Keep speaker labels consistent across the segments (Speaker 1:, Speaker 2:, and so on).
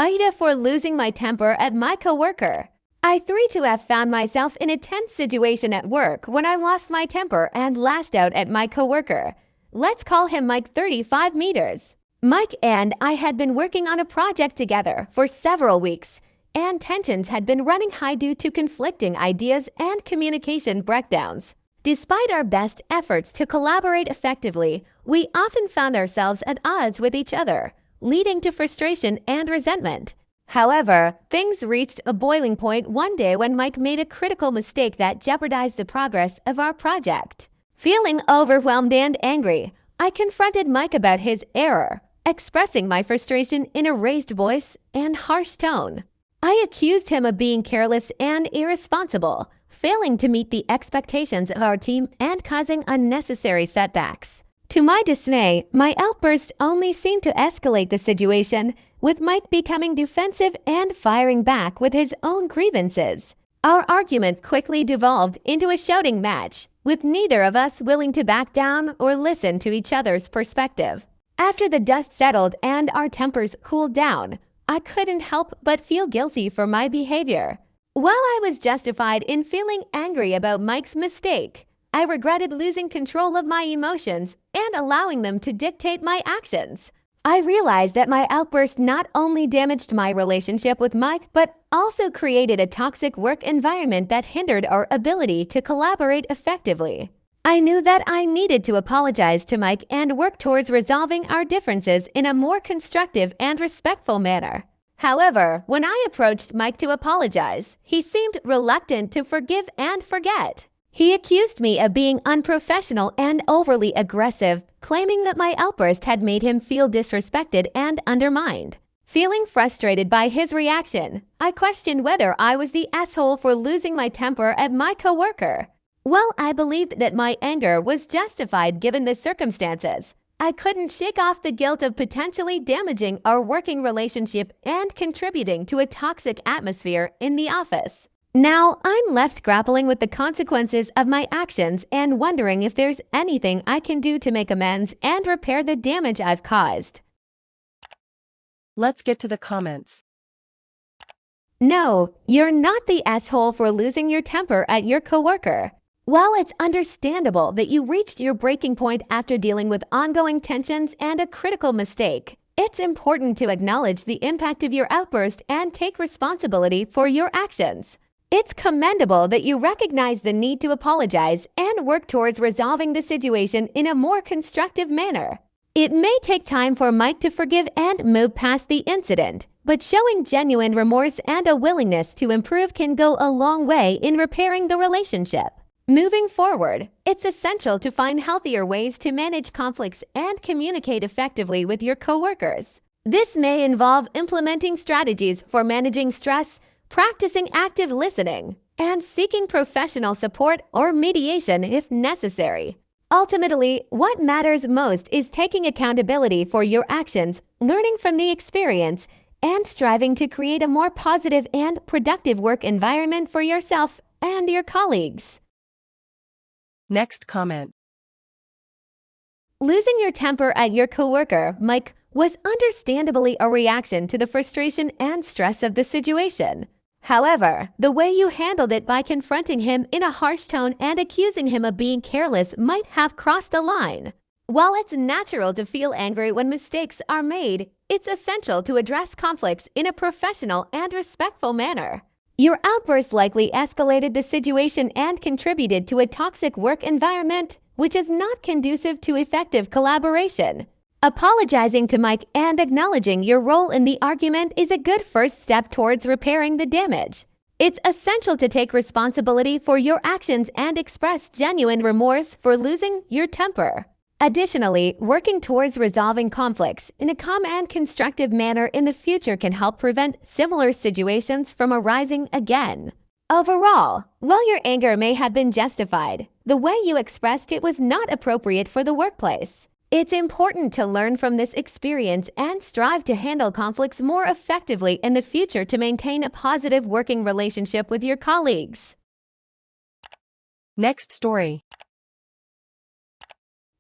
Speaker 1: AITA for losing my temper at my coworker. I 3-2F found myself in a tense situation at work when I lost my temper and lashed out at my coworker. Let's call him Mike 35 meters. Mike and I had been working on a project together for several weeks, and tensions had been running high due to conflicting ideas and communication breakdowns. Despite our best efforts to collaborate effectively, we often found ourselves at odds with each other, leading to frustration and resentment. However, things reached a boiling point one day when Mike made a critical mistake that jeopardized the progress of our project. Feeling overwhelmed and angry, I confronted Mike about his error, expressing my frustration in a raised voice and harsh tone. I accused him of being careless and irresponsible, failing to meet the expectations of our team and causing unnecessary setbacks. To my dismay, my outburst only seemed to escalate the situation, with Mike becoming defensive and firing back with his own grievances. Our argument quickly devolved into a shouting match, with neither of us willing to back down or listen to each other's perspective. After the dust settled and our tempers cooled down, I couldn't help but feel guilty for my behavior. While I was justified in feeling angry about Mike's mistake, I regretted losing control of my emotions and allowing them to dictate my actions. I realized that my outburst not only damaged my relationship with Mike, but also created a toxic work environment that hindered our ability to collaborate effectively. I knew that I needed to apologize to Mike and work towards resolving our differences in a more constructive and respectful manner. However, when I approached Mike to apologize, he seemed reluctant to forgive and forget. He accused me of being unprofessional and overly aggressive, claiming that my outburst had made him feel disrespected and undermined. Feeling frustrated by his reaction, I questioned whether I was the asshole for losing my temper at my coworker. While I believed that my anger was justified given the circumstances, I couldn't shake off the guilt of potentially damaging our working relationship and contributing to a toxic atmosphere in the office. Now, I'm left grappling with the consequences of my actions and wondering if there's anything I can do to make amends and repair the damage I've caused.
Speaker 2: Let's get to the comments.
Speaker 1: No, you're not the asshole for losing your temper at your coworker. While it's understandable that you reached your breaking point after dealing with ongoing tensions and a critical mistake, it's important to acknowledge the impact of your outburst and take responsibility for your actions. It's commendable that you recognize the need to apologize and work towards resolving the situation in a more constructive manner. It may take time for Mike to forgive and move past the incident, but showing genuine remorse and a willingness to improve can go a long way in repairing the relationship. Moving forward, it's essential to find healthier ways to manage conflicts and communicate effectively with your coworkers. This may involve implementing strategies for managing stress, practicing active listening, and seeking professional support or mediation if necessary. Ultimately, what matters most is taking accountability for your actions, learning from the experience, and striving to create a more positive and productive work environment for yourself and your colleagues.
Speaker 2: Next comment.
Speaker 1: Losing your temper at your coworker, Mike, was understandably a reaction to the frustration and stress of the situation. However, the way you handled it by confronting him in a harsh tone and accusing him of being careless might have crossed a line. While it's natural to feel angry when mistakes are made, it's essential to address conflicts in a professional and respectful manner. Your outburst likely escalated the situation and contributed to a toxic work environment, which is not conducive to effective collaboration. Apologizing to Mike and acknowledging your role in the argument is a good first step towards repairing the damage. It's essential to take responsibility for your actions and express genuine remorse for losing your temper. Additionally, working towards resolving conflicts in a calm and constructive manner in the future can help prevent similar situations from arising again. Overall, while your anger may have been justified, the way you expressed it was not appropriate for the workplace. It's important to learn from this experience and strive to handle conflicts more effectively in the future to maintain a positive working relationship with your colleagues.
Speaker 2: Next story.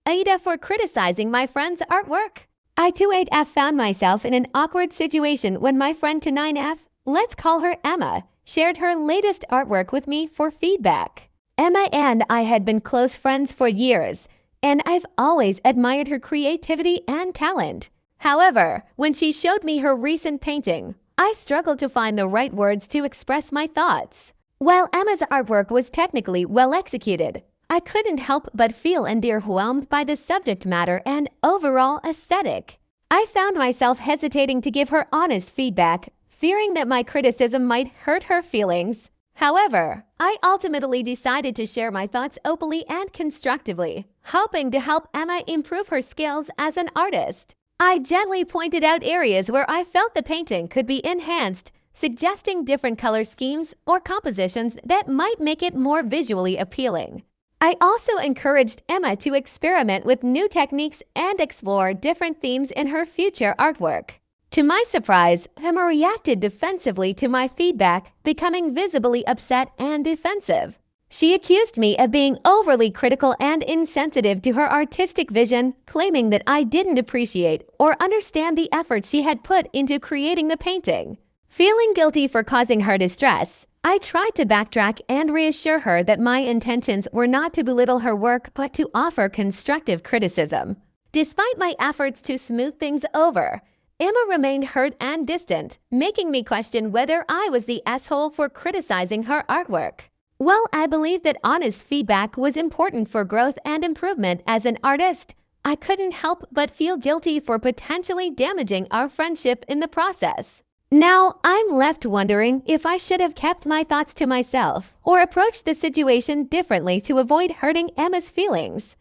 Speaker 1: AITA for criticizing my friend's artwork. I 28F found myself in an awkward situation when my friend to 9F, let's call her Emma, shared her latest artwork with me for feedback. Emma and I had been close friends for years, and I've always admired her creativity and talent. However, when she showed me her recent painting, I struggled to find the right words to express my thoughts. While Emma's artwork was technically well executed, I couldn't help but feel underwhelmed by the subject matter and overall aesthetic. I found myself hesitating to give her honest feedback, fearing that my criticism might hurt her feelings. However, I ultimately decided to share my thoughts openly and constructively, hoping to help Emma improve her skills as an artist. I gently pointed out areas where I felt the painting could be enhanced, suggesting different color schemes or compositions that might make it more visually appealing. I also encouraged Emma to experiment with new techniques and explore different themes in her future artwork. To my surprise, Emma reacted defensively to my feedback, becoming visibly upset and defensive. She accused me of being overly critical and insensitive to her artistic vision, claiming that I didn't appreciate or understand the effort she had put into creating the painting. Feeling guilty for causing her distress, I tried to backtrack and reassure her that my intentions were not to belittle her work but to offer constructive criticism. Despite my efforts to smooth things over, Emma remained hurt and distant, making me question whether I was the asshole for criticizing her artwork. While I believe that honest feedback was important for growth and improvement as an artist, I couldn't help but feel guilty for potentially damaging our friendship in the process. Now, I'm left wondering if I should have kept my thoughts to myself or approached the situation differently to avoid hurting Emma's feelings.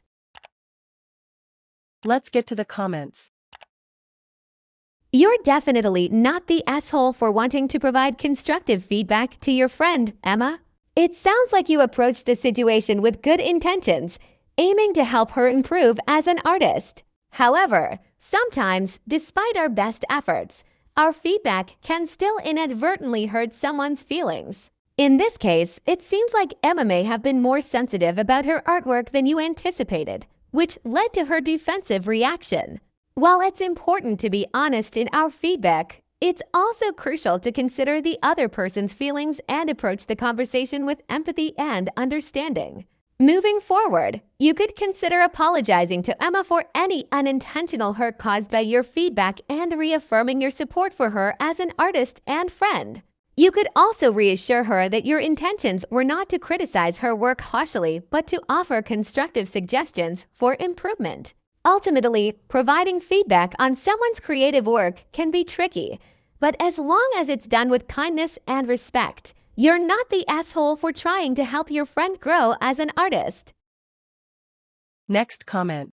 Speaker 2: Let's get to the comments.
Speaker 1: You're definitely not the asshole for wanting to provide constructive feedback to your friend, Emma. It sounds like you approached the situation with good intentions, aiming to help her improve as an artist. However, sometimes, despite our best efforts, our feedback can still inadvertently hurt someone's feelings. In this case, it seems like Emma may have been more sensitive about her artwork than you anticipated, which led to her defensive reaction. While it's important to be honest in our feedback, it's also crucial to consider the other person's feelings and approach the conversation with empathy and understanding. Moving forward, you could consider apologizing to Emma for any unintentional hurt caused by your feedback and reaffirming your support for her as an artist and friend. You could also reassure her that your intentions were not to criticize her work harshly, but to offer constructive suggestions for improvement. Ultimately, providing feedback on someone's creative work can be tricky, but as long as it's done with kindness and respect, you're not the asshole for trying to help your friend grow as an artist.
Speaker 2: Next comment.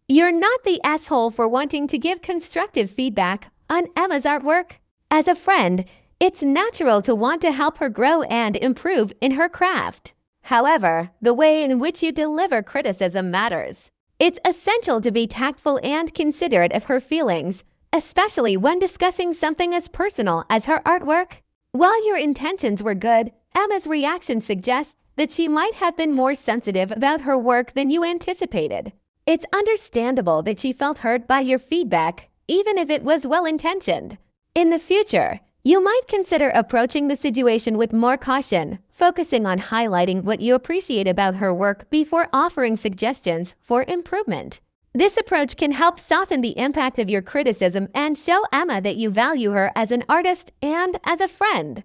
Speaker 1: You're not the asshole for wanting to give constructive feedback on Emma's artwork. As a friend, it's natural to want to help her grow and improve in her craft. However, the way in which you deliver criticism matters. It's essential to be tactful and considerate of her feelings, especially when discussing something as personal as her artwork. While your intentions were good, Emma's reaction suggests that she might have been more sensitive about her work than you anticipated. It's understandable that she felt hurt by your feedback, even if it was well-intentioned. In the future, you might consider approaching the situation with more caution, focusing on highlighting what you appreciate about her work before offering suggestions for improvement. This approach can help soften the impact of your criticism and show Emma that you value her as an artist and as a friend.